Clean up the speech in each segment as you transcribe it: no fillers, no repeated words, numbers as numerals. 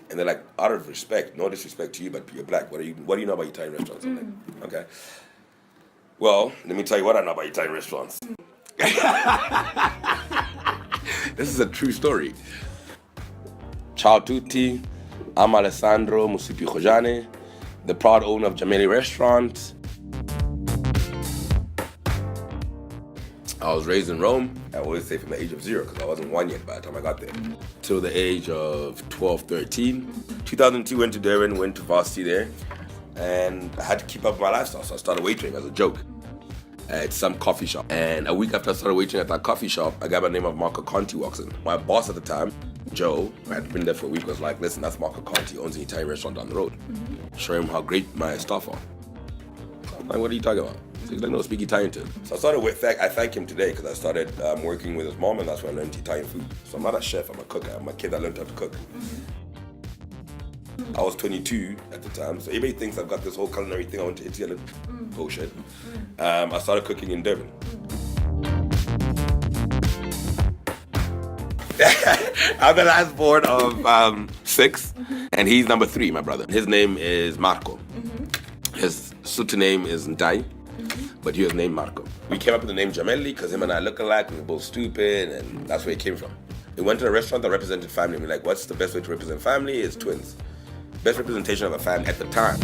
And they're like, out of respect, no disrespect to you, but you're black. What do you know about Italian restaurants? I'm like, okay. Well, let me tell you what I know about Italian restaurants. This is a true story. Ciao tutti, I'm Alessandro Khojane, the proud owner of Gemelli restaurant. I was raised in Rome. I always say from the age of 0, because I wasn't 1 yet by the time I got there. Till the age of 12, 13. 2002, went to Durban, went to varsity there. And I had to keep up with my lifestyle, so I started waitering as a joke at some coffee shop. And a week after I started waitering at that coffee shop, a guy by the name of Marco Conti walks in. My boss at the time, Joe, who had been there for a week, was like, listen, that's Marco Conti, owns an Italian restaurant down the road. Show him how great my staff are. So I'm like, what are you talking about? So he's like, no, speak Italian to him. So I started with, I thank him today because I started working with his mom, and that's when I learned Italian food. So I'm not a chef, I'm a cook. I'm a kid that learned how to cook. I was 22 at the time, so everybody thinks I've got this whole culinary thing. I went to Italy, bullshit. I started cooking in Durban. I'm the last born of 6, and he's number 3, my brother. His name is Marco. His Sutu name is Ndai, but he was named Marco. We came up with the name Gemelli because him and I look alike, we were both stupid, and that's where it came from. We went to a restaurant that represented family. We're like, what's the best way to represent family? It's twins. Best representation of a family at the time.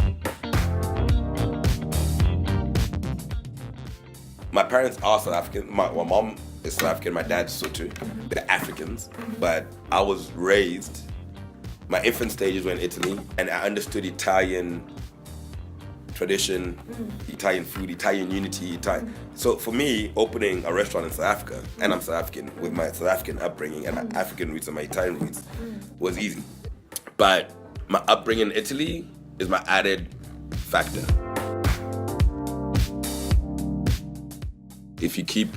My parents are South African. My mom is South African, my dad's Sotho. They're Africans, but I was raised, my infant stages were in Italy, and I understood Italian tradition, Italian food, Italian unity, So for me, opening a restaurant in South Africa, and I'm South African, with my South African upbringing and my African roots and my Italian roots, was easy. But my upbringing in Italy is my added factor. If you keep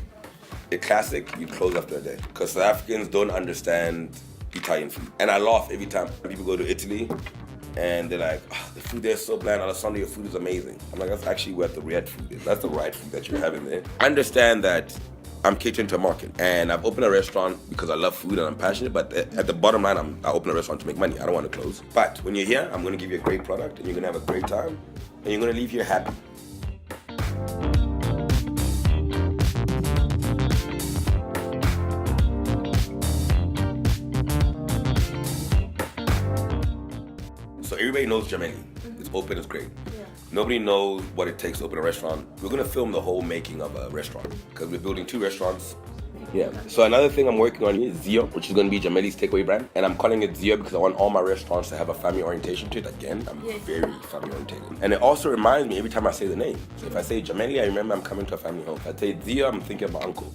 it classic, you close after a day. Because South Africans don't understand Italian food. And I laugh every time people go to Italy and they're like, oh, the food there is so bland, Alessandro, your food is amazing. I'm like, that's actually where the red food is. That's the right food that you're having there. I understand that I'm catering to a market, and I've opened a restaurant because I love food and I'm passionate, but at the bottom line, I open a restaurant to make money. I don't want to close. But when you're here, I'm going to give you a great product, and you're going to have a great time, and you're going to leave here happy. So everybody knows Gemelli. It's open, it's great. Nobody knows what it takes to open a restaurant. We're gonna film the whole making of a restaurant because we're building 2 restaurants. Yeah. So another thing I'm working on is Zio, which is gonna be Gemelli's takeaway brand. And I'm calling it Zio because I want all my restaurants to have a family orientation to it. Again, I'm very family oriented. And it also reminds me every time I say the name. So if I say Gemelli, I remember I'm coming to a family home. If I say Zio, I'm thinking of my uncle.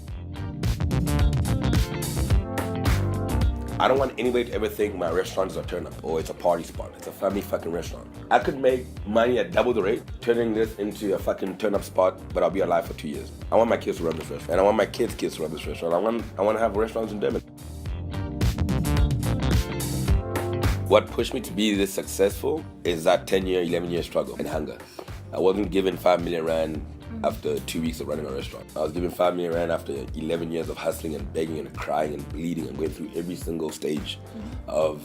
I don't want anybody to ever think my restaurant is a turn-up or it's a party spot. It's a family fucking restaurant. I could make money at double the rate turning this into a fucking turn-up spot, but I'll be alive for 2 years. I want my kids to run this restaurant, and I want my kids' kids to run this restaurant. I want to have restaurants in Durban. What pushed me to be this successful is that 10-year, 11-year struggle and hunger. I wasn't given 5 million rand after 2 weeks of running a restaurant. I was given 5 million rand after 11 years of hustling and begging and crying and bleeding and going through every single stage of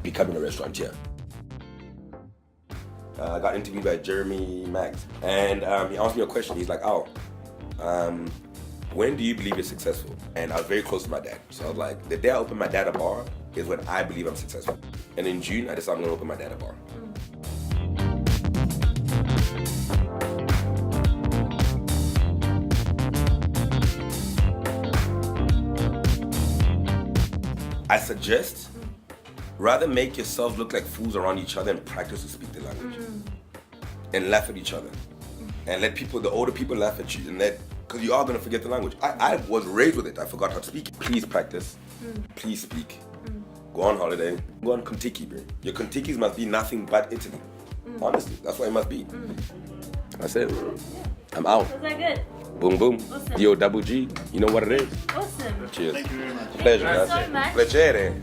becoming a restaurateur. I got interviewed by Jeremy Maggs, and he asked me a question. He's like, when do you believe you're successful? And I was very close to my dad. So I was like, the day I open my dad a bar is when I believe I'm successful. And in June, I decided I'm gonna open my dad a bar. I suggest rather make yourselves look like fools around each other and practice to speak the language. And laugh at each other. And let people, the older people, laugh at you. And because you are going to forget the language. I was raised with it. I forgot how to speak. Please practice. Please speak. Go on holiday. Go on Kontiki, bro. Your Kontikis must be nothing but Italy. Honestly, that's what it must be. That's it. I'm out. Was that good? Boom, boom. Awesome. D-O-double-G. You know what it is? Awesome. Cheers. Thank you very much. Pleasure, Thank you guys. so much. Piacere.